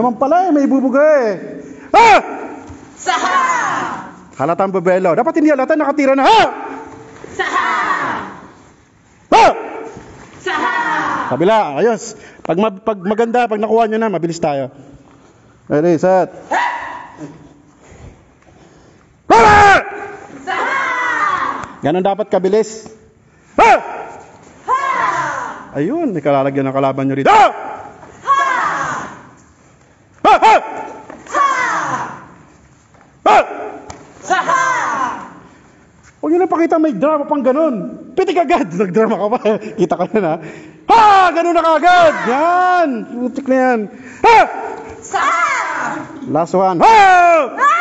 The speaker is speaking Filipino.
naman pala may bubuga eh. Ha! Saha! Halatang bebelo. Dapat hindi halata, nakatira na. Ha! Saha! Ha! Saha! Kabila, ayos. Pag maganda, pag nakuha nyo na, mabilis tayo. Ready, set. Ha! Saha! Ganon dapat kabilis. Ha! Ha! Ayun, may kalalagyan ng kalaban nyo rito. Ha! Ha! Ha! Ha! Ha! Ha! Saha! Huwag nyo na pakita may drama pang ganon. Pitik agad. Nagdrama ka pa. Kita ka na. Ha! Ganon na kagad. Yan. Putik na yan. Ha! Saha! Last one. Ha!